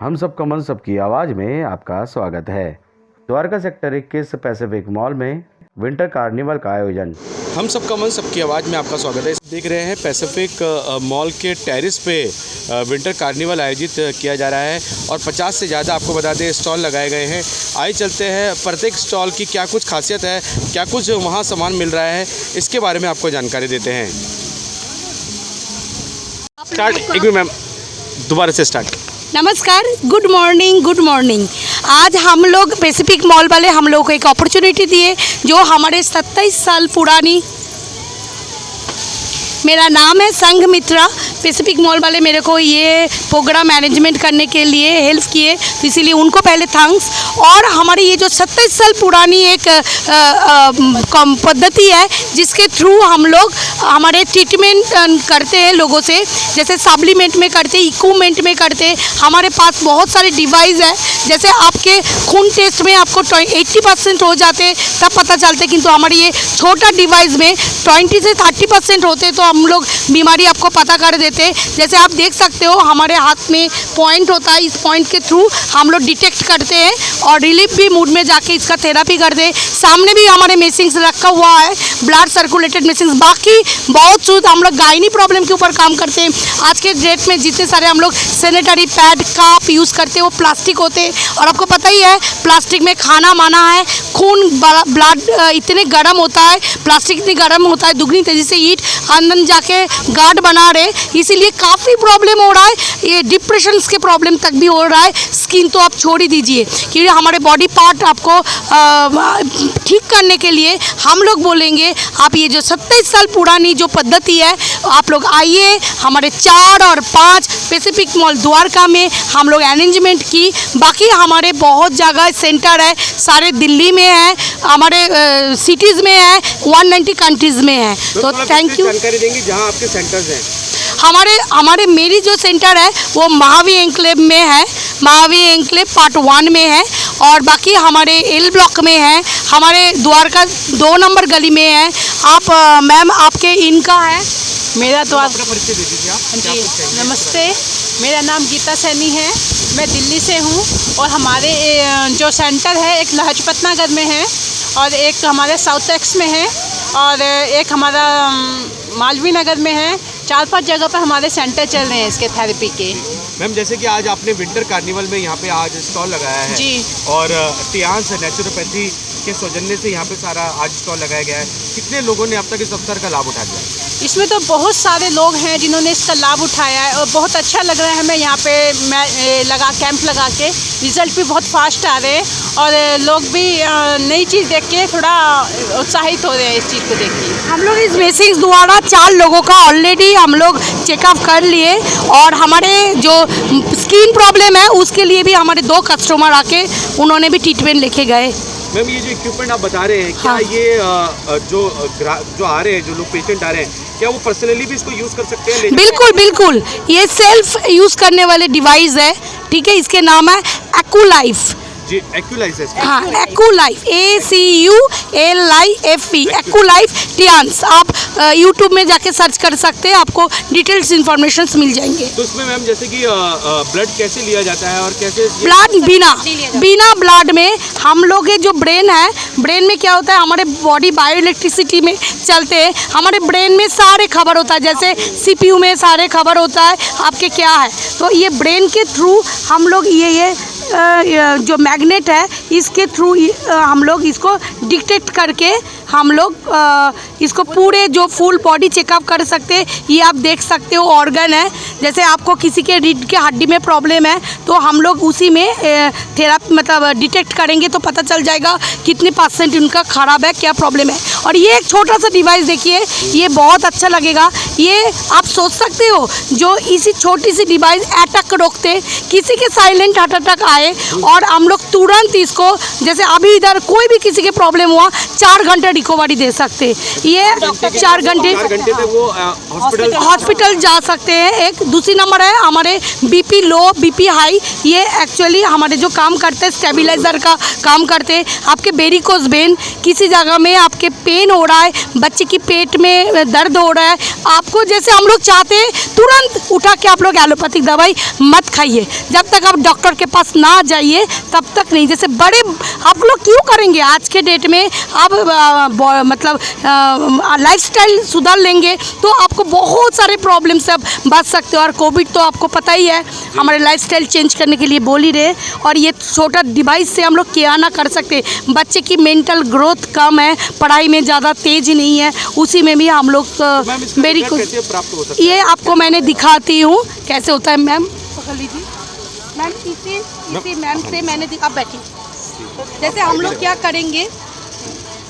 हम सबका मन सबकी आवाज़ में आपका स्वागत है। द्वारका सेक्टर 21 पैसिफिक मॉल में विंटर कार्निवल का आयोजन। हम सबका मन सबकी आवाज़ में आपका स्वागत है। देख रहे हैं पैसिफिक मॉल के टेरिस पे विंटर कार्निवल आयोजित किया जा रहा है और 50 से ज़्यादा आपको बता दें स्टॉल लगाए गए हैं। आइए चलते हैं प्रत्येक स्टॉल की क्या कुछ खासियत है, क्या कुछ वहाँ सामान मिल रहा है, इसके बारे में आपको जानकारी देते हैं। स्टार्ट एक मिनट मैम, दोबारा से स्टार्ट। नमस्कार, गुड मॉर्निंग। आज हम लोग पैसिफिक मॉल वाले हम लोग को एक अपॉर्चुनिटी दिए जो हमारे 27 साल पुरानी, मेरा नाम है संघ मित्रा। पैसिफिक मॉल वाले मेरे को ये प्रोग्राम मैनेजमेंट करने के लिए हेल्प किए, तो इसीलिए उनको पहले थैंक्स। और हमारी ये जो 27 साल पुरानी एक पद्धति है जिसके थ्रू हम लोग हमारे ट्रीटमेंट करते हैं लोगों से, जैसे सप्लीमेंट में करते, इक्विपमेंट में करते। हमारे पास बहुत सारे डिवाइस है, जैसे आपके खून टेस्ट में आपको 80% हो जाते तब पता चलते, किंतु हमारे ये छोटा डिवाइस में 20 से 30% होते, तो हम लोग बीमारी आपको पता कर देते। जैसे आप देख सकते हो हमारे हाथ में पॉइंट होता है, इस पॉइंट के थ्रू हम लोग डिटेक्ट करते हैं और रिलीफ भी मूड में जाके इसका थेरापी करते हैं। सामने भी हमारे मशीन्स रखा हुआ है, ब्लड सर्कुलेटेड मशीन्स। बाकी बहुत चीज़ हम लोग गायनी प्रॉब्लम के ऊपर काम करते हैं। आज के डेट में जितने सारे हम लोग सैनिटरी पैड कप यूज़ करते हैं वो प्लास्टिक होते हैं, और आपको पता ही है प्लास्टिक में खाना माना है, खून ब्लड इतने गर्म होता है, प्लास्टिक इतनी गर्म होता है, दुगनी तेज़ी से हीट अंदर जाके गार्ड बना रहे, इसीलिए काफ़ी प्रॉब्लम हो रहा है। ये डिप्रेशन के प्रॉब्लम तक भी हो रहा है। स्किन तो आप छोड़ ही दीजिए, क्योंकि हमारे बॉडी पार्ट आपको ठीक करने के लिए हम लोग बोलेंगे आप ये जो 27 साल पुरानी जो पद्धति है आप लोग आइए। हमारे 4 और 5 पैसिफिक मॉल द्वारका में हम लोग अरेंजमेंट की। बाकी हमारे बहुत जगह सेंटर है, सारे दिल्ली में है, हमारे सिटीज़ में है, 190 कंट्रीज़ में है। तो थैंक यू। जानकारी देंगे जहाँ आपके सेंटर्स हैं। हमारे मेरी जो सेंटर है वो महावीर एन्क्लेव में है, महावीर एन्क्लेव पार्ट 1 में है, और बाकी हमारे एल ब्लॉक में है, हमारे द्वारका 2 नंबर गली में है। आप मैम आपके इनका है मेरा तो आप परिचय दे दीजिए आप। जी नमस्ते, मेरा नाम गीता सैनी है, मैं दिल्ली से हूँ। और हमारे जो सेंटर है एक लाजपत नगर में है, और एक हमारे साउथ एक्स में है, और एक हमारा मालवीय नगर में है। 4-5 जगह पर हमारे सेंटर चल रहे हैं इसके थेरेपी के। मैम जैसे कि आज आपने विंटर कार्निवल में यहाँ पे आज स्टॉल लगाया है जी, और टियान्स नेचुरोपैथी के सौजन्य से यहाँ पे सारा आज स्टॉल लगाया गया है। कितने लोगों ने अब तक इस अवसर का लाभ उठा लिया? इसमें तो बहुत सारे लोग हैं जिन्होंने इसका लाभ उठाया है, और बहुत अच्छा लग रहा है हमें यहाँ पे कैंप लगा के। रिज़ल्ट भी बहुत फास्ट आ रहे हैं, और लोग भी नई चीज़ देख के थोड़ा उत्साहित हो रहे हैं इस चीज़ को देख के। हम लोग इस मशीन द्वारा 4 लोगों का ऑलरेडी हम लोग चेकअप कर लिए, और हमारे जो स्किन प्रॉब्लम है उसके लिए भी हमारे 2 कस्टमर आके उन्होंने भी ट्रीटमेंट लेके गए। मैम ये जो इक्विपमेंट आप बता रहे हैं, क्या हाँ। ये जो आ रहे हैं, जो लोग पेशेंट आ रहे हैं, क्या वो पर्सनली भी इसको यूज़ कर सकते हैं? बिल्कुल, ये सेल्फ यूज़ करने वाले डिवाइस है, ठीक है। इसके नाम है एक्यूलाइफ। जी, एक्यूलाइसिस। हाँ, एक्यूलाइफ, ACULIFE, एक्यूलाइफ टियान्स। आप यूट्यूब में जाके सर्च कर सकते हैं, आपको डिटेल्स इन्फॉर्मेशन मिल जाएंगे। तो इसमें मैम जैसे कि ब्लड कैसे लिया जाता है और कैसे ब्लड बिना ब्लड में हम लोग के जो ब्रेन है, ब्रेन में क्या होता है, हमारे बॉडी बायो इलेक्ट्रिसिटी में चलते हैं। हमारे ब्रेन में सारे खबर होता है, जैसे CPU में सारे खबर होता है आपके क्या है, तो ये ब्रेन के थ्रू हम लोग ये जो मैग्नेट है इसके थ्रू हम लोग इसको डिटेक्ट करके हम लोग इसको पूरे जो फुल बॉडी चेकअप कर सकते हैं। ये आप देख सकते हो ऑर्गन है, जैसे आपको किसी के रीढ़ के हड्डी में प्रॉब्लम है तो हम लोग उसी में थेरापी मतलब डिटेक्ट करेंगे तो पता चल जाएगा कितने % उनका ख़राब है, क्या प्रॉब्लम है। और ये एक छोटा सा डिवाइस देखिए, ये बहुत अच्छा लगेगा। ये आप सोच सकते हो जो इसी छोटी सी डिवाइस अटैक रोकते, किसी के साइलेंट हार्ट अटैक आए और हम लोग तुरंत इसको, जैसे अभी इधर कोई भी किसी के प्रॉब्लम हुआ 4 घंटे रिकवरी दे सकते। ये 4 घंटे 4 घंटे तक वो हॉस्पिटल जा सकते हैं। एक दूसरी नंबर है हमारे बीपी लो बीपी हाई, ये एक्चुअली हमारे जो काम करते हैं स्टेबलाइजर का काम करते हैं। आपके वेरिकोज वेन किसी जगह में आपके पेन हो रहा है, बच्चे की पेट में दर्द हो रहा है, आपको जैसे हम लोग चाहते हैं तुरंत उठा के आप लोग एलोपैथिक दवाई मत खाइए, जब तक आप डॉक्टर के पास ना जाइए तब तक नहीं। जैसे बड़े आप लोग क्यों करेंगे, आज के डेट में आप मतलब लाइफस्टाइल सुधार लेंगे तो आपको बहुत सारे प्रॉब्लम से आप बच सकते हो। और कोविड तो आपको पता ही है हमारे लाइफस्टाइल चेंज करने के लिए बोल ही रहे, और ये छोटा डिवाइस से हम लोग क्या ना कर सकते। बच्चे की मेंटल ग्रोथ कम है, पढ़ाई में ज़्यादा तेज नहीं है, उसी में भी हम लोग मेरी कुछ ये आपको मैंने दिखाती हूँ कैसे होता है। मैम पकड़ लीजिए, मैम इसी मैम से मैंने आप बैठी। जैसे हम लोग क्या करेंगे,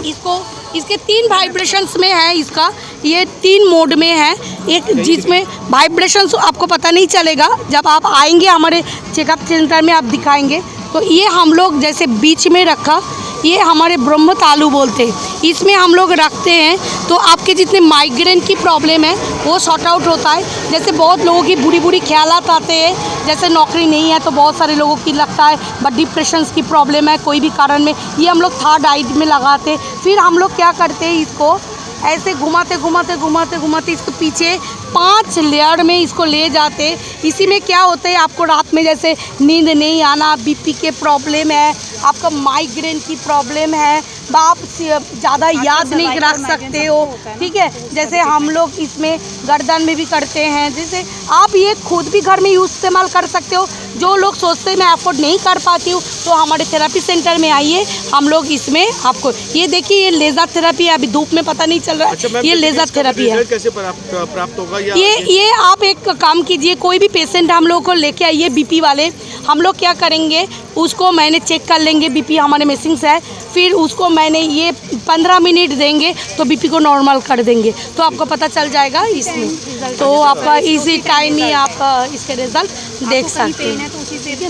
इसको इसके 3 वाइब्रेशंस में है, इसका ये 3 मोड में है। एक जिसमें वाइब्रेशंस आपको पता नहीं चलेगा, जब आप आएंगे हमारे चेकअप सेंटर में आप दिखाएंगे। तो ये हम लोग जैसे बीच में रखा, ये हमारे ब्रह्म तालु बोलते हैं, इसमें हम लोग रखते हैं तो आपके जितने माइग्रेन की प्रॉब्लम है वो सॉर्ट आउट होता है। जैसे बहुत लोगों की बुरी बुरी ख्यालात आते हैं, जैसे नौकरी नहीं है तो बहुत सारे लोगों की लगता है, बट डिप्रेशंस की प्रॉब्लम है कोई भी कारण में, ये हम लोग थर्ड आई में लगाते हैं। फिर हम लोग क्या करते हैं, इसको ऐसे घुमाते घुमाते घुमाते घुमाते इसके पीछे 5 लेयर में इसको ले जाते। इसी में क्या होता है, आपको रात में जैसे नींद नहीं आना, बीपी के प्रॉब्लम है, आपका माइग्रेन की प्रॉब्लम है, आप ज़्यादा याद नहीं रख सकते हो, ठीक है। जैसे हम लोग इसमें गर्दन में भी करते हैं, जैसे आप ये खुद भी घर में यूज इस्तेमाल कर सकते हो। जो लोग सोचते हैं मैं अफोर्ड नहीं कर पाती हूँ तो हमारे थेरेपी सेंटर में आइए, हम लोग इसमें आपको ये देखिए, ये लेज़र थेरेपी है, अभी धूप में पता नहीं चल रहा है। अच्छा, ये लेज़र थेरेपी है। कैसे प्राप्त होगा ये आप एक काम कीजिए, कोई भी पेशेंट हम लोग को लेके आइए बीपी वाले, हम लोग क्या करेंगे उसको मैंने चेक कर लेंगे, बीपी हमारे मशीन से है, फिर उसको मैंने ये 15 मिनट देंगे तो बीपी को नॉर्मल कर देंगे, तो आपको पता चल जाएगा इसमें। तो आपका इसी टाइम ही आप इसके रिजल्ट देख सकते हैं।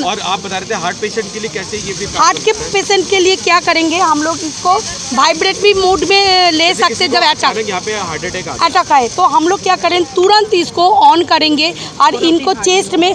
और आप बता रहे थे हार्ट पेशेंट के लिए कैसे ये भी हार्ट के पेशेंट के लिए क्या करेंगे, हम लोग इसको वाइब्रेट भी मोड में ले सकते हैं। जब यहाँ पे हार्ट अटैक आए तो हम लोग क्या करें, तुरंत इसको ऑन करेंगे और इनको चेस्ट में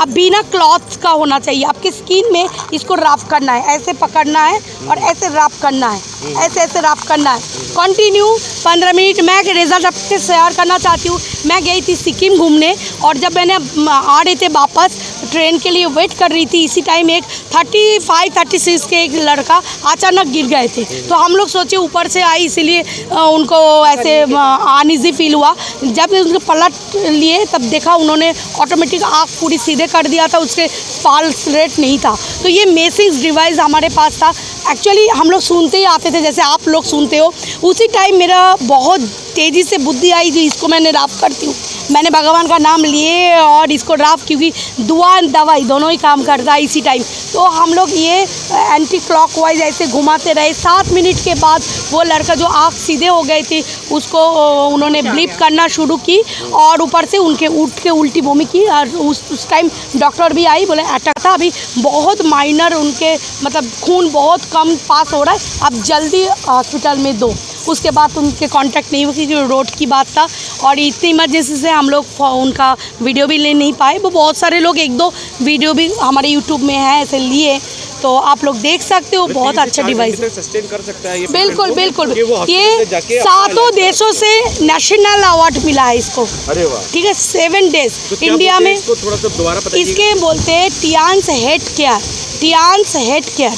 बिना क्लॉथ्स का होना चाहिए, आपकी स्किन में इसको रफ करना है, ऐसे पकड़ना है और ऐसे रफ करना है, ऐसे ऐसे रफ करना है कंटिन्यू 15 मिनट। मैं रिजल्ट आपसे शेयर करना चाहती हूँ। मैं गई थी सिक्किम घूमने, और जब मैंने आ रहे थे वापस ट्रेन के लिए वेट कर रही थी, इसी टाइम एक 35-36 के एक लड़का अचानक गिर गए थे। तो हम लोग सोचे ऊपर से आई, इसीलिए उनको ऐसे अनईजी फील हुआ। जब उनको पलट लिए तब देखा उन्होंने ऑटोमेटिक आँख पूरी सीधे कर दिया था, उसके पल्स रेट नहीं था। तो ये मेसिंग डिवाइस हमारे पास था। एक्चुअली हम लोग सुनते ही आते थे, जैसे आप लोग सुनते हो, उसी टाइम मेरा बहुत तेज़ी से बुद्धि आई जो इसको मैंने राफ करती हूँ। मैंने भगवान का नाम लिए और इसको राफ, क्योंकि दुआ दवाई दोनों ही काम करता है इसी टाइम। तो हम लोग ये एंटी क्लॉकवाइज ऐसे घुमाते रहे। 7 मिनट के बाद वो लड़का जो आँख सीधे हो गए थे उसको उन्होंने ब्लीप करना शुरू की, और ऊपर से उनके उठ के उल्टी बॉमी की। और उस टाइम डॉक्टर भी आई, बोले अटैक था, अभी बहुत माइनर, उनके मतलब खून बहुत कम पास हो रहा है, आप जल्दी हॉस्पिटल में दो। उसके बाद उनके कांटेक्ट नहीं हुआ क्योंकि रोड की बात था, और इतनी इमरजेंसी से हम लोग उनका वीडियो भी ले नहीं पाए। वो बहुत सारे लोग 1-2 वीडियो भी हमारे यूट्यूब में है ऐसे लिए, तो आप लोग देख सकते हो। बहुत अच्छा डिवाइस सस्टेन कर सकता है ये। बिल्कुल बिल्कुल, ये 7 देशों से नेशनल अवार्ड मिला है इसको। अरे वाह, ठीक है, 7 डेज तो इंडिया में। इसको थोड़ा सा दोबारा बताइए। इसके बोलते हैं टियान्स हेड केयर, टियान्स हेड केयर,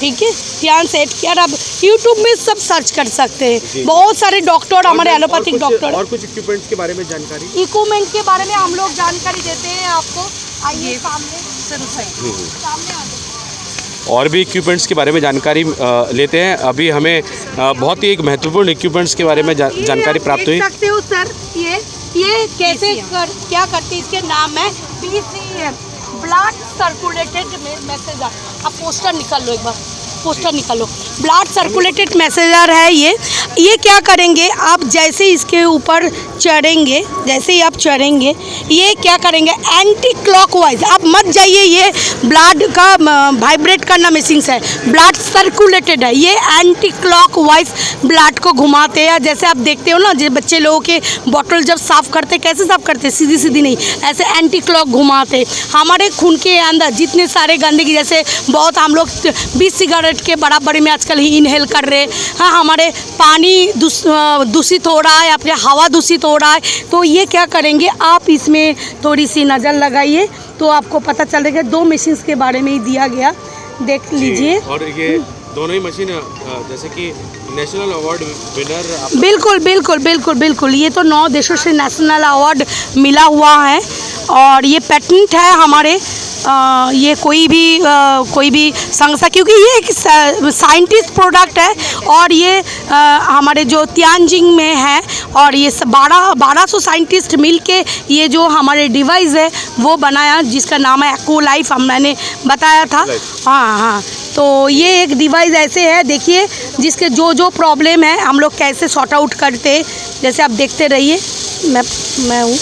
ठीक है, टियान्स हेड केयर। आप यूट्यूब में सब सर्च कर सकते हैं, बहुत सारे डॉक्टर हमारे एलोपैथिक डॉक्टर। और कुछ इक्विपमेंट्स के बारे में जानकारी, इक्विपमेंट के बारे में हम लोग जानकारी देते हैं आपको। आइए सामने सामने आ जाइए। और भी इक्विपमेंट्स के बारे में जानकारी लेते हैं। अभी हमें बहुत ही एक महत्वपूर्ण इक्विपमेंट्स के बारे में जानकारी प्राप्त हुई। देख सकते हो सर, ये कैसे क्या करते हैं, इसके नाम है BCM, ब्लड सर्कुलेटेड मैसेज। आप पोस्टर निकाल लो, एक बार पोस्टर निकालो। ब्लड सर्कुलेटेड मैसेजर है ये क्या करेंगे आप जैसे इसके ऊपर चढ़ेंगे, जैसे ही आप चढ़ेंगे ये क्या करेंगे एंटी क्लॉकवाइज, आप मत जाइए, ये ब्लड का वाइब्रेट करना मशीन है, ब्लड सर्कुलेटेड है, ये एंटी क्लॉकवाइज ब्लड को घुमाते हैं। जैसे आप देखते हो ना जो बच्चे लोगों के बॉटल जब साफ़ करते कैसे साफ़ करते, सीधी सीधी नहीं, ऐसे एंटी क्लॉक घुमाते। हमारे खून के अंदर जितने सारे गंदगी, जैसे बहुत हम लोग 20 सिगरेट के बराबर में आजकल ही इनहेल कर रहे हैं, हाँ हमारे पानी दूषित हो रहा है, आपके हवा दूषित हो रहा है, तो ये क्या करेंगे आप इसमें थोड़ी सी नज़र लगाइए तो आपको पता चलेगा। 2 मशीन्स के बारे में ही दिया गया, देख लीजिए। और ये दोनों ही मशीन जैसे कि नेशनल अवार्ड विनर। बिल्कुल बिल्कुल बिल्कुल बिल्कुल, ये तो 9 देशों से नेशनल अवार्ड मिला हुआ है और ये पेटेंट है हमारे। ये कोई भी संस्था, क्योंकि ये एक साइंटिस्ट प्रोडक्ट है और ये हमारे जो तियानजिंग में है और ये 1200 साइंटिस्ट मिलके ये जो हमारे डिवाइस है वो बनाया, जिसका नाम है एको लाइफ, मैंने बताया था। हाँ, तो ये एक डिवाइस ऐसे है, देखिए जिसके जो प्रॉब्लम है हम लोग कैसे सॉर्ट आउट करते, जैसे आप देखते रहिए, मैं हूँ,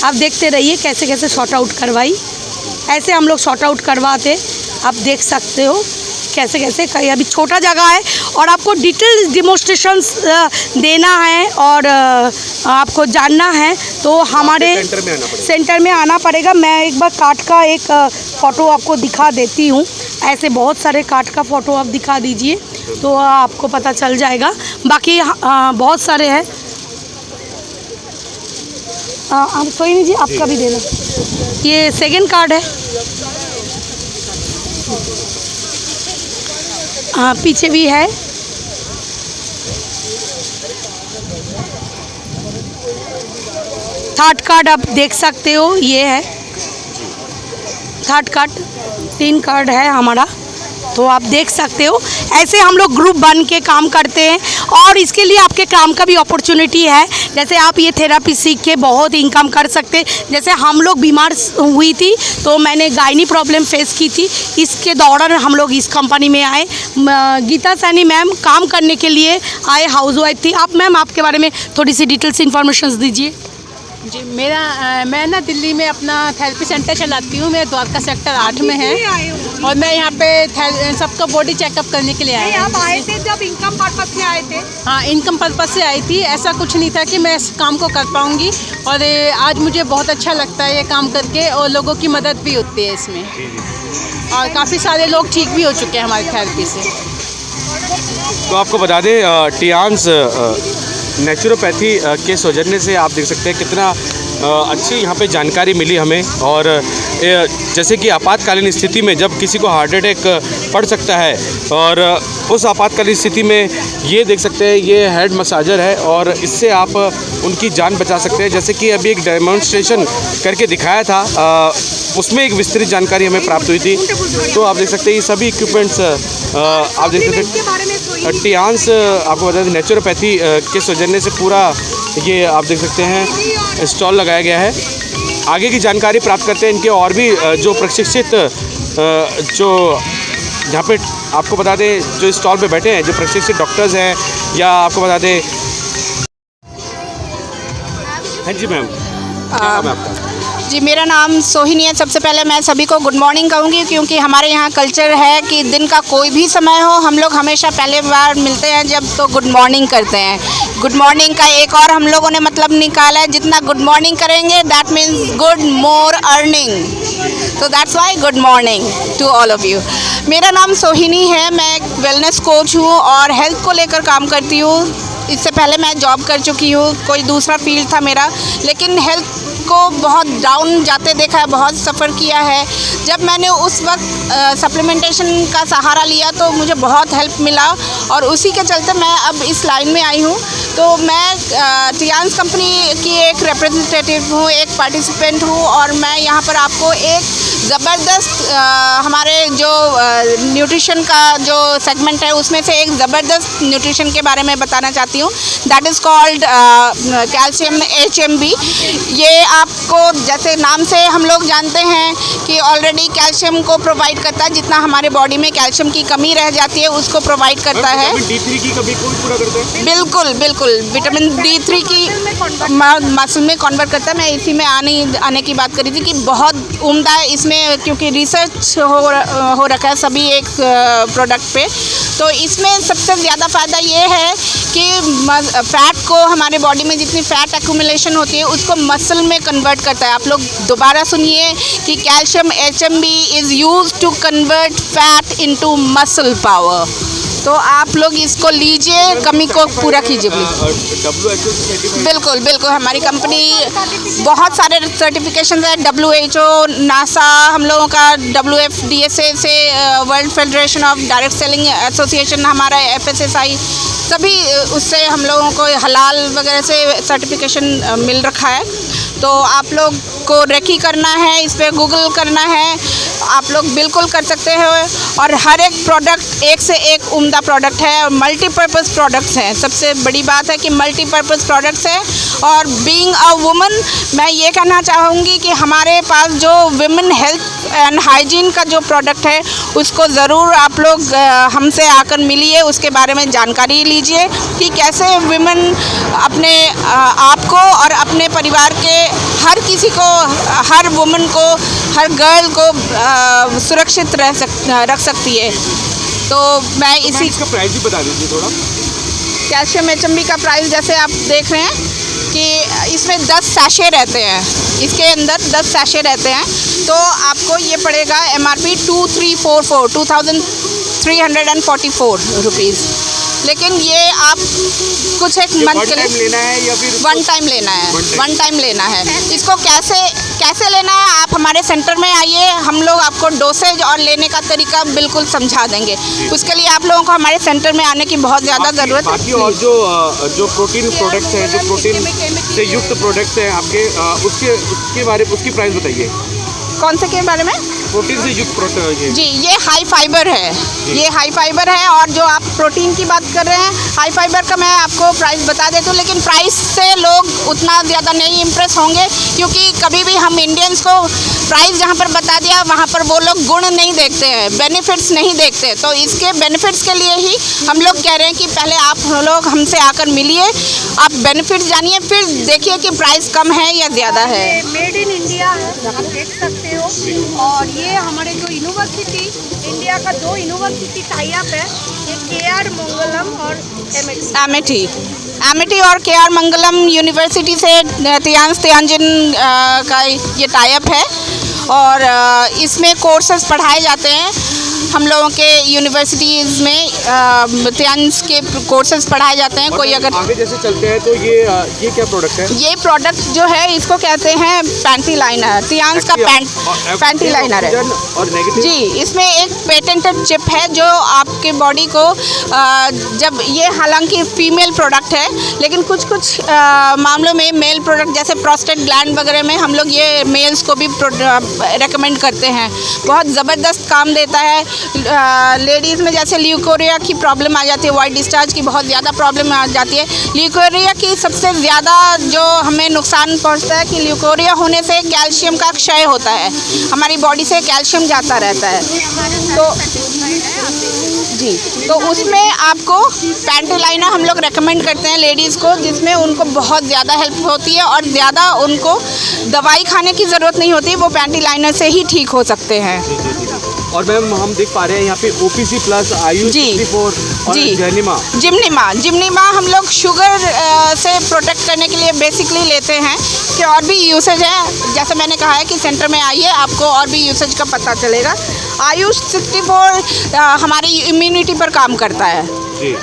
आप देखते रहिए कैसे कैसे सॉर्ट आउट करवाई, ऐसे हम लोग सॉर्ट आउट करवाते, आप देख सकते हो कैसे कैसे। कहीं अभी छोटा जगह है और आपको डिटेल डिमोस्ट्रेशंस देना है और आपको जानना है तो हमारे सेंटर में आना पड़ेगा। मैं एक बार कार्ड का एक फ़ोटो आपको दिखा देती हूँ, ऐसे बहुत सारे कार्ड का फ़ोटो आप दिखा दीजिए तो आपको पता चल जाएगा। बाकी बहुत सारे हैं, आप सोहिनी जी आपका भी देना। ये सेकंड कार्ड है, हाँ पीछे भी है। थर्ड कार्ड आप देख सकते हो, ये है थर्ड कार्ड, 3 कार्ड है हमारा, तो आप देख सकते हो। ऐसे हम लोग ग्रुप बन के काम करते हैं और इसके लिए आपके काम का भी अपॉर्चुनिटी है। जैसे आप ये थेरेपी सीख के बहुत इनकम कर सकते। जैसे हम लोग बीमार हुई थी तो मैंने गायनी प्रॉब्लम फेस की थी, इसके दौरान हम लोग इस कंपनी में आए। गीता सैनी मैम काम करने के लिए आए, हाउसवाइफ थी। आप मैम आपके बारे में थोड़ी सी डिटेल्स इन्फॉर्मेशन दीजिए। जी मैं ना दिल्ली में अपना थेरेपी सेंटर चलाती हूँ। मेरे द्वारका सेक्टर 8 में है और मैं यहाँ पे सबका बॉडी चेकअप करने के लिए आई हूँ। आप आए थे जब इनकम पर्पस से आए थे? हाँ, इनकम पर्पस से आई थी। ऐसा कुछ नहीं था कि मैं इस काम को कर पाऊँगी और आज मुझे बहुत अच्छा लगता है ये काम करके और लोगों की मदद भी होती है इसमें और काफ़ी सारे लोग ठीक भी हो चुके हैं हमारी थेरेपी से। तो आपको बता दें टियान्स नेचुरोपैथी के सौजन्य से आप देख सकते हैं कितना अच्छी यहाँ पे जानकारी मिली हमें। और जैसे कि आपातकालीन स्थिति में जब किसी को हार्ट अटैक पड़ सकता है और उस आपातकालीन स्थिति में ये देख सकते हैं ये हेड मसाजर है और इससे आप उनकी जान बचा सकते हैं। जैसे कि अभी एक डेमोन्स्ट्रेशन करके दिखाया था, उसमें एक विस्तृत जानकारी हमें प्राप्त हुई थी। तो आप देख सकते हैं ये सभी इक्विपमेंट्स आप देख सकते हैं। टियान्स आपको बता दें नेचुरोपैथी के सौजन्य से पूरा ये आप देख सकते हैं स्टॉल लगाया गया है। आगे की जानकारी प्राप्त करते हैं इनके और भी जो प्रशिक्षित जो यहाँ पे आपको बता दें जो स्टॉल पे बैठे हैं जो प्रशिक्षित डॉक्टर्स हैं या आपको बता दें। हाँ जी मैम, क्या नाम है आपका? जी मेरा नाम सोहिनी है। सबसे पहले मैं सभी को गुड मॉर्निंग कहूँगी क्योंकि हमारे यहाँ कल्चर है कि दिन का कोई भी समय हो हम लोग हमेशा पहले बार मिलते हैं जब तो गुड मॉर्निंग करते हैं। गुड मॉर्निंग का एक और हम लोगों ने मतलब निकाला है, जितना गुड मॉर्निंग करेंगे that means good more earning, तो that's why good morning to all of you. मेरा नाम सोहिनी है, मैं एक वेलनेस कोच हूँ और हेल्थ को लेकर काम करती हूँ। इससे पहले मैं जॉब कर चुकी हूँ, कोई दूसरा फील्ड था मेरा, लेकिन हेल्थ को बहुत डाउन जाते देखा है, बहुत सफ़र किया है। जब मैंने उस वक्त सप्लीमेंटेशन का सहारा लिया तो मुझे बहुत हेल्प मिला और उसी के चलते मैं अब इस लाइन में आई हूँ। तो मैं टियान्स कंपनी की एक रिप्रेजेंटेटिव हूँ, एक पार्टिसिपेंट हूँ और मैं यहाँ पर आपको एक ज़बरदस्त हमारे जो न्यूट्रिशन का जो सेगमेंट है उसमें से एक ज़बरदस्त न्यूट्रिशन के बारे में बताना चाहती हूँ। That is called calcium HMB। ये आपको जैसे नाम से हम लोग जानते हैं कि ऑलरेडी कैल्शियम को प्रोवाइड करता है, जितना हमारे बॉडी में कैल्शियम की कमी रह जाती है उसको प्रोवाइड करता है। D3 की कमी को पूरा करता है। बिल्कुल बिल्कुल, विटामिन D3 की मसल में कन्वर्ट करता है। मैं इसी में आने की बात करी थी कि बहुत उम्दा है इसमें, क्योंकि रिसर्च हो रखा है सभी एक प्रोडक्ट पे। तो इसमें सबसे ज़्यादा फ़ायदा ये है कि फ़ैट को, हमारे बॉडी में जितनी फ़ैट एक्यूमुलेशन होती है उसको मसल में कन्वर्ट करता है। आप लोग दोबारा सुनिए कि calcium HMB is use to convert fat into muscle power. तो आप लोग इसको लीजिए, कमी को पूरा कीजिए प्लीज़। बिल्कुल बिल्कुल, हमारी कंपनी बहुत सारे सर्टिफिकेशन है, WHO, NASA, हम लोगों का WFDSA से world federation of direct selling association, हमारा FSSI, सभी उससे हम लोगों को हलाल वगैरह से सर्टिफिकेशन मिल रखा है। तो आप लोग को रेकी करना है, इस पर गूगल करना है, आप लोग बिल्कुल कर सकते हो। और हर एक प्रोडक्ट एक से एक उम्दा प्रोडक्ट है और मल्टीपर्पज़ प्रोडक्ट्स हैं। सबसे बड़ी बात है कि मल्टीपर्पज़ प्रोडक्ट्स हैं। और बीइंग अ वुमन, मैं ये कहना चाहूँगी कि हमारे पास जो विमेन हेल्थ एंड हाइजीन का जो प्रोडक्ट है उसको ज़रूर आप लोग हमसे आकर मिलिए, उसके बारे में जानकारी लीजिए कि कैसे विमेन अपने आप को और अपने परिवार के हर किसी को, हर वुमन को, हर गर्ल को सुरक्षित रख सकती है। तो मैं इसी इसका प्राइस भी बता दीजिए थोड़ा। कैल्शियम HMB का प्राइस जैसे आप देख रहे हैं कि इसमें 10 सैशे रहते हैं, इसके अंदर 10 सैशे रहते हैं। तो आपको ये पड़ेगा MRP 2344 रुपीज़। लेकिन ये आप कुछ एक मंथ के लिए लेना है या फिर वन टाइम लेना है, वन टाइम लेना है। इसको कैसे लेना है, आप हमारे सेंटर में आइए, हम लोग आपको डोसेज और लेने का तरीका बिल्कुल समझा देंगे। उसके लिए आप लोगों को हमारे सेंटर में आने की बहुत ज़्यादा ज़रूरत है। बाकी और जो प्रोटीन प्रोडक्ट्स हैं, जो प्रोटीन से युक्त प्रोडक्ट्स हैं आपके, उसकी प्राइस बताइए। कौन से के बारे में? प्रोटीन से युक्त प्रोटीन। जी, ये हाई फाइबर है, ये हाई फाइबर है। और जो आप प्रोटीन की बात कर रहे हैं, हाई फाइबर का मैं आपको प्राइस बता देती हूँ, लेकिन प्राइस से लोग उतना ज़्यादा नहीं इम्प्रेस होंगे, क्योंकि कभी भी हम इंडियंस को प्राइस जहाँ पर बता दिया वहाँ पर वो लोग गुण नहीं देखते हैं, बेनिफिट्स नहीं देखते। तो इसके बेनिफिट्स के लिए ही हम लोग कह रहे हैं कि पहले आप लोग हमसे आकर मिलिए, आप बेनिफिट्स जानिए, फिर देखिए कि प्राइस कम है या ज़्यादा है। मेड इन इंडिया है, आप देख सकते हो। और ये हमारे जो यूनिवर्सिटी, इंडिया का 2 यूनिवर्सिटी टाई अप है, एक KR मंगलम और एमिटी और KR मंगलम यूनिवर्सिटी से तियांजिन का ये टाई अप है। और इसमें कोर्सेज पढ़ाए जाते हैं हम लोगों के यूनिवर्सिटीज़ में, तियांज के कोर्सेज पढ़ाए जाते हैं। कोई अगर आगे जैसे चलते हैं तो ये क्या प्रोडक्ट है? ये प्रोडक्ट जो है इसको कहते हैं पैंटी लाइनर, तियांज का पैंटी लाइनर है। और नेगेटिव जी, इसमें एक पेटेंटेड चिप है जो आपके बॉडी को जब ये, हालांकि फीमेल प्रोडक्ट है, लेकिन कुछ मामलों में मेल प्रोडक्ट जैसे प्रोस्टेट ग्लैंड वगैरह में हम लोग ये मेल्स को भी रेकमेंड करते हैं। बहुत ज़बरदस्त काम देता है। लेडीज़ में जैसे ल्यूकोरिया की प्रॉब्लम आ जाती है, वाइट डिस्चार्ज की बहुत ज़्यादा प्रॉब्लम आ जाती है। ल्यूकोरिया की सबसे ज़्यादा जो हमें नुकसान पहुंचता है कि ल्यूकोरिया होने से कैल्शियम का क्षय होता है, हमारी बॉडी से कैल्शियम जाता रहता है। तो जी, तो उसमें आपको पैंटी लाइनर हम लोग रेकमेंड करते हैं लेडीज़ को, जिसमें उनको बहुत ज़्यादा हेल्प होती है और ज़्यादा उनको दवाई खाने की ज़रूरत नहीं होती, वो पैंटी लाइनर से ही ठीक हो सकते हैं। और मैम हम देख पा रहे हैं यहाँ पे OPC प्लस, आयुष 64 और जिम्निमा हम लोग शुगर से प्रोटेक्ट करने के लिए बेसिकली लेते हैं कि और भी यूसेज है। जैसे मैंने कहा है कि सेंटर में आइए, आपको और भी यूसेज का पता चलेगा। आयुष 64 हमारी इम्यूनिटी पर काम करता है जी।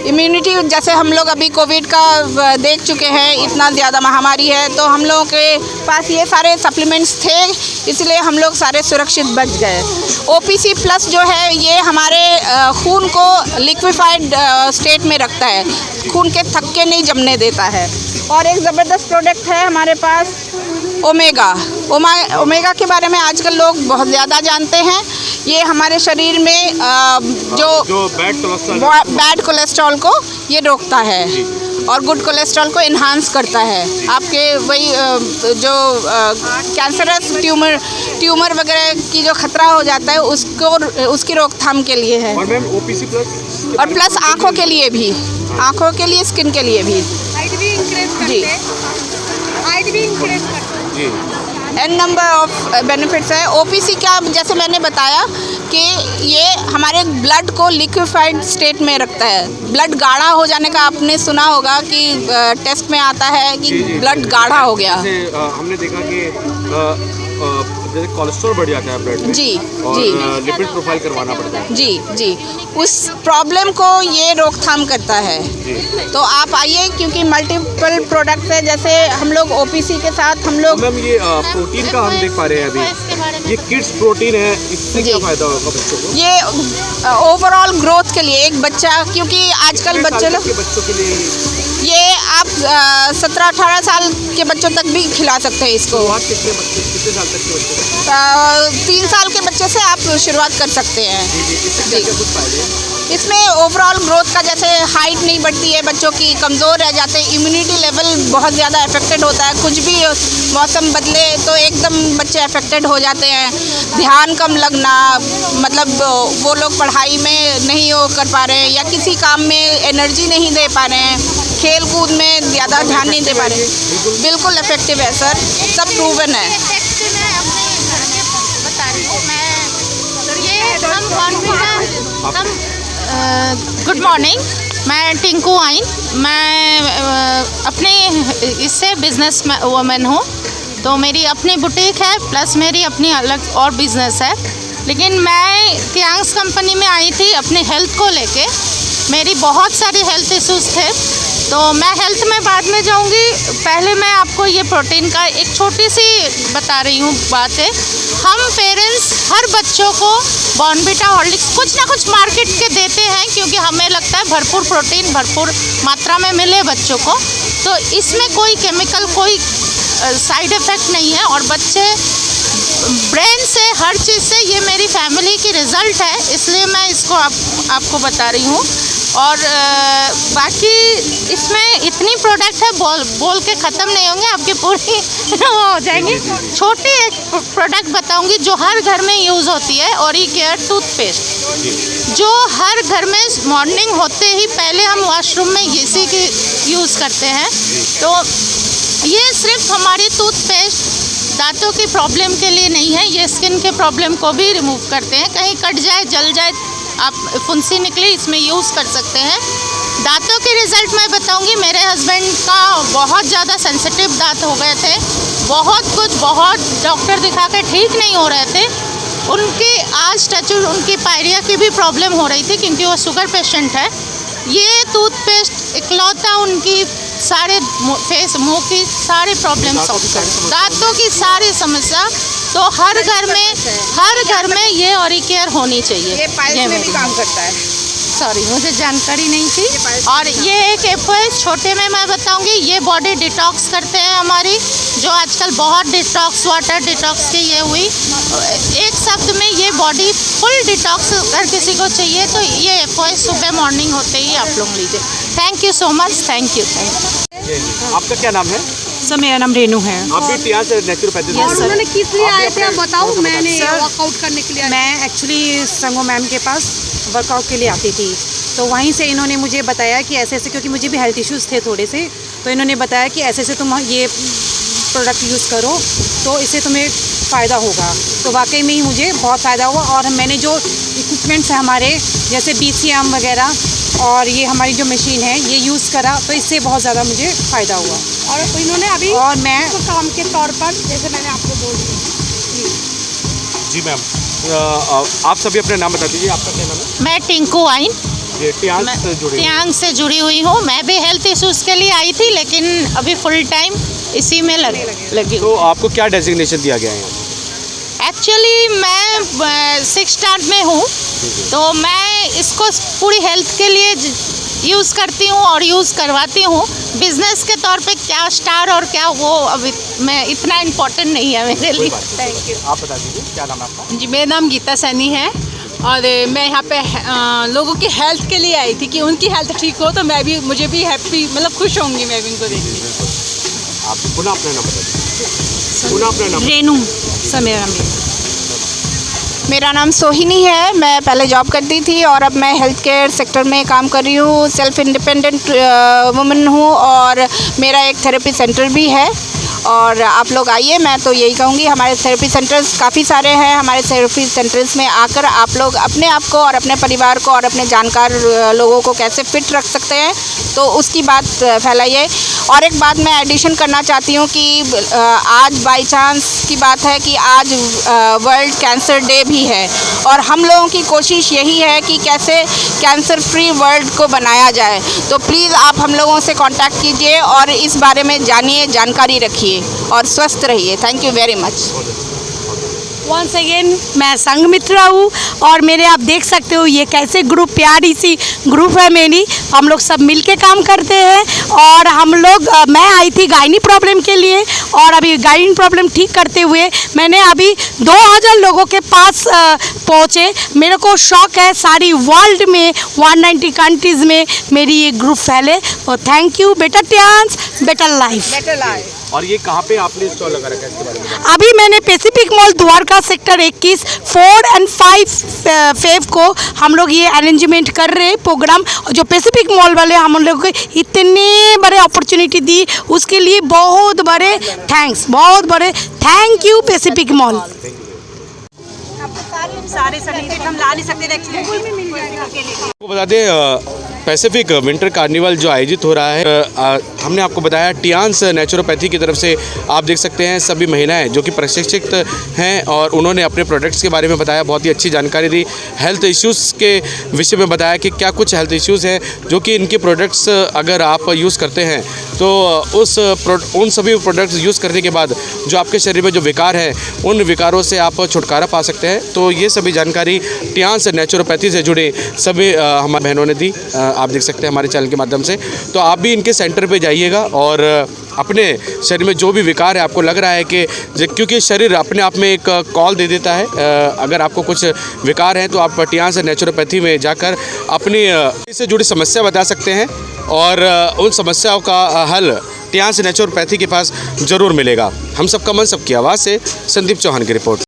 इम्यूनिटी, जैसे हम लोग अभी कोविड का देख चुके हैं, इतना ज़्यादा महामारी है, तो हम लोगों के पास ये सारे सप्लीमेंट्स थे, इसलिए हम लोग सारे सुरक्षित बच गए। OPC प्लस जो है ये हमारे खून को लिक्विफाइड स्टेट में रखता है, खून के थक्के नहीं जमने देता है। और एक ज़बरदस्त प्रोडक्ट है हमारे पास ओमेगा के बारे में आजकल लोग बहुत ज़्यादा जानते हैं। ये हमारे शरीर में जो बैड कोलेस्ट्रॉल को ये रोकता है और गुड कोलेस्ट्रॉल को इन्हांस करता है। आपके वही जो कैंसरस ट्यूमर वगैरह की जो खतरा हो जाता है उसकी रोकथाम के लिए है। और मैम OPC प्लस और प्लस आँखों के लिए भी, आँखों के लिए, स्किन के लिए भी जी G N number of benefits है। OPC क्या, जैसे मैंने बताया कि ये हमारे ब्लड को लिक्विफाइड स्टेट में रखता है। ब्लड गाढ़ा हो जाने का आपने सुना होगा कि टेस्ट में आता है कि ब्लड गाढ़ा हो गया। हमने देखा कि जैसे कोलेस्ट्रॉल बढ़ जाता है ब्लड में जी और जी लिपिड प्रोफाइल करवाना पड़ता है। जी उस प्रॉब्लम को ये रोकथाम करता है। तो आप आइए, क्योंकि मल्टीपल प्रोडक्ट्स है। जैसे हम लोग OPC के साथ हम लोग मैम ये प्रोटीन का हम देख पा रहे हैं अभी, ये किड्स प्रोटीन है, इससे क्या फ़ायदा होगा बच्चों को? ये ओवरऑल ग्रोथ के लिए एक बच्चा, क्योंकि आजकल बच्चे लोग बच्चों के लिए ये आप 17-18 साल के बच्चों तक भी खिला सकते हैं इसको। कितने साल तक के बच्चे? 3 साल के बच्चे से आप शुरुआत कर सकते हैं। इससे क्या कुछ फायदे हैं? इसमें ओवरऑल ग्रोथ का, जैसे हाइट नहीं बढ़ती है बच्चों की, कमज़ोर रह जाते हैं, इम्यूनिटी लेवल बहुत ज़्यादा अफेक्टेड होता है। कुछ भी मौसम बदले तो एकदम बच्चे अफेक्टेड हो जाते हैं। ध्यान कम लगना, मतलब वो लोग पढ़ाई में नहीं वो कर पा रहे हैं या किसी काम में एनर्जी नहीं दे पा रहे हैं, खेल कूद में ज़्यादा ध्यान नहीं दे पा रहे हैं। बिल्कुल इफेक्टिव है सर, सब प्रूवन है। गुड मॉर्निंग, मैं टिंकू आइन। मैं अपने इससे बिजनेस वुमेन हूँ, तो मेरी अपनी बुटीक है प्लस मेरी अपनी अलग और बिजनेस है। लेकिन मैं टियांग्स कंपनी में आई थी अपने हेल्थ को लेके। मेरी बहुत सारे हेल्थ इश्यूज़ थे, तो मैं हेल्थ में बाद में जाऊंगी। पहले मैं आपको ये प्रोटीन का एक छोटी सी बता रही हूँ बात है। हम पेरेंट्स हर बच्चों को बॉर्नविटा हॉर्लिक्स कुछ ना कुछ मार्केट के देते हैं, क्योंकि हमें लगता है भरपूर प्रोटीन भरपूर मात्रा में मिले बच्चों को। तो इसमें कोई केमिकल, कोई साइड इफ़ेक्ट नहीं है और बच्चे ब्रेन से हर चीज़ से, ये मेरी फैमिली की रिज़ल्ट है, इसलिए मैं इसको आपको बता रही हूँ। और बाकी इसमें इतनी प्रोडक्ट है, बोल के ख़त्म नहीं होंगे, आपकी पूरी वो हो जाएंगी। छोटी एक प्रोडक्ट बताऊंगी जो हर घर में यूज़ होती है, ओरिकेयर टूथपेस्ट, जो हर घर में मॉर्निंग होते ही पहले हम वॉशरूम में इसी की यूज़ करते हैं। तो ये सिर्फ हमारी टूथपेस्ट दांतों की प्रॉब्लम के लिए नहीं है, ये स्किन के प्रॉब्लम को भी रिमूव करते हैं। कहीं कट जाए, जल जाए, आप फुंसी निकले, इसमें यूज़ कर सकते हैं। दांतों के रिज़ल्ट मैं बताऊंगी। मेरे हस्बैंड का बहुत ज़्यादा सेंसिटिव दांत हो गए थे, बहुत डॉक्टर दिखा के ठीक नहीं हो रहे थे। उनकी आज टचवुड उनकी पायरिया की भी प्रॉब्लम हो रही थी, क्योंकि वो शुगर पेशेंट है। ये टूथपेस्ट इकलौता उनकी सारे फेस मुंह की सारी प्रॉब्लम सॉल्व कर, दांतों की सारी समस्या। तो हर घर में ये ओरिकेयर होनी चाहिए। ये पाइल्स में भी काम करता है। सॉरी, मुझे जानकारी नहीं थी। और ये एक एप्पल छोटे में मैं बताऊंगी, ये बॉडी डिटॉक्स करते हैं हमारी, जो आजकल बहुत डिटॉक्स, वाटर डिटॉक्स की ये हुई। एक शब्द में ये बॉडी फुल डिटॉक्स अगर किसी को चाहिए तो ये एप्पल सुबह मॉर्निंग होते ही आप लोग लीजिए। Thank you so much, thank you. आपका क्या नाम है? सर मेरा नाम रेनू है। आप भी टियांग्स नेचुरोपैथी और उन्होंने किस लिए आए थे आप बताओ। मैंने सर, वर्कआउट करने के लिए आए। मैं एक्चुअली संगो मैम के पास वर्कआउट के लिए आती थी, तो वहीं से इन्होंने मुझे बताया कि ऐसे ऐसे, क्योंकि मुझे भी हेल्थ इश्यूज़ थे थोड़े से, तो इन्होंने बताया कि ऐसे ऐसे तुम ये प्रोडक्ट यूज़ करो तो इससे तुम्हें फ़ायदा होगा। तो वाकई में ही मुझे बहुत फ़ायदा हुआ। और मैंने जो इक्विपमेंट्स हैं हमारे, जैसे BCM वगैरह और ये हमारी जो मशीन है, ये यूज़ करा, तो इससे बहुत ज़्यादा मुझे फ़ायदा हुआ। और इन्होंने अभी और मैं काम के तौर पर, जैसे मैंने आपको बोल दिया। जी मैम, आप सभी अपना नाम बता दीजिए। आपका क्या नाम है? मैं टिंकू आइन, ये टियांग्स से जुड़े हैं। टियांग्स से जुड़ी हुई हूँ। मैं भी हेल्थ इश्यूज़ के लिए आई थी, लेकिन अभी फुल टाइम इसी में लगी। तो आपको क्या डेजिग्नेशन दिया गया है? एक्चुअली मैं 6 स्टार में हूँ, तो मैं इसको पूरी हेल्थ के लिए यूज़ करती हूँ और यूज़ करवाती हूँ। बिज़नेस के तौर पे क्या स्टार और क्या वो अभी मैं इतना इम्पोर्टेंट नहीं है मेरे लिए। Thank you. आप बता दीजिए क्या नाम है आपका? जी, मेरा नाम गीता सैनी है और मैं यहाँ पे लोगों की हेल्थ के लिए आई थी कि उनकी हेल्थ ठीक हो तो मुझे भी हैप्पी, मतलब खुश होंगी मैं भी उनको देख के। आप पुनः अपना नाम बता दीजिए। पुनः अपना नाम। रेनू सर मेरा नाम। मेरा नाम सोहिनी है। मैं पहले जॉब करती थी और अब मैं हेल्थ केयर सेक्टर में काम कर रही हूँ। सेल्फ इंडिपेंडेंट वुमन हूँ और मेरा एक थेरेपी सेंटर भी है। और आप लोग आइए, मैं तो यही कहूँगी, हमारे थेरेपी सेंटर्स काफ़ी सारे हैं। हमारे थेरेपी सेंटर्स में आकर आप लोग अपने आप को और अपने परिवार को और अपने जानकार लोगों को कैसे फिट रख सकते हैं, तो उसकी बात फैलाइए। और एक बात मैं एडिशन करना चाहती हूँ कि आज बाय चांस की बात है कि आज वर्ल्ड कैंसर डे भी है और हम लोगों की कोशिश यही है कि कैसे कैंसर फ्री वर्ल्ड को बनाया जाए। तो प्लीज़ आप हम लोगों से कांटेक्ट कीजिए और इस बारे में जानिए, जानकारी रखिए और स्वस्थ रहिए। Thank you very much. Once again मैं संघमित्रा हूँ और मेरे आप देख सकते हो ये कैसे ग्रुप, प्यारी सी ग्रुप है मेरी। हम लोग सब मिल के काम करते हैं और हम लोग मैं आई थी गायनी प्रॉब्लम के लिए और अभी गायनी प्रॉब्लम ठीक करते हुए मैंने अभी 2000 लोगों के पास पहुँचे। मेरे को शौक है सारी वर्ल्ड में 190 कंट्रीज़ में मेरी ये ग्रुप फैले। और thank you. Better Tiens, better life. और ये कहाँ पे आपने स्टॉल लगा रखा है, इसके बारे में बताइए। अभी मैंने पैसिफिक मॉल द्वारका सेक्टर 21 4 और 5 फेब को हम लोग ये अरेंजमेंट कर रहे हैं प्रोग्राम। जो पैसिफिक मॉल वाले हम लोग को इतने बड़े अपॉर्चुनिटी दी, उसके लिए बहुत बड़े थैंक्स, बहुत बड़े थैंक यू पैसिफिक मॉल। सारे सर्टिफिकेट हम ला नहीं सकते, स्कूल में मिल जाएगा अकेले। आपको बता दें पैसिफिक विंटर कार्निवल जो आयोजित हो रहा है, हमने आपको बताया टियान्स नेचुरोपैथी की तरफ से। आप देख सकते हैं सभी महिलाएं जो कि प्रशिक्षित हैं और उन्होंने अपने प्रोडक्ट्स के बारे में बताया, बहुत ही अच्छी जानकारी दी। हेल्थ इश्यूज़ के विषय में बताया कि क्या कुछ हेल्थ इश्यूज़ हैं जो कि इनके प्रोडक्ट्स अगर आप यूज़ करते हैं तो उन सभी प्रोडक्ट्स यूज़ करने के बाद जो आपके शरीर में जो विकार हैं उन विकारों से आप छुटकारा पा सकते हैं। तो ये सभी जानकारी टियान्स नेचुरोपैथी से जुड़े सभी हमारी बहनों ने दी, आप देख सकते हैं हमारे चैनल के माध्यम से। तो आप भी इनके सेंटर पे जाइएगा और अपने शरीर में जो भी विकार है, आपको लग रहा है कि क्योंकि शरीर अपने आप में एक कॉल दे देता है, अगर आपको कुछ विकार हैं तो आप टियान्स नेचुरोपैथी में जाकर अपनी इससे जुड़ी समस्या बता सकते हैं और उन समस्याओं का हल टियान्स नेचुरोपैथी के पास ज़रूर मिलेगा। हम सबका मन, सबकी आवाज़ से संदीप चौहान की रिपोर्ट।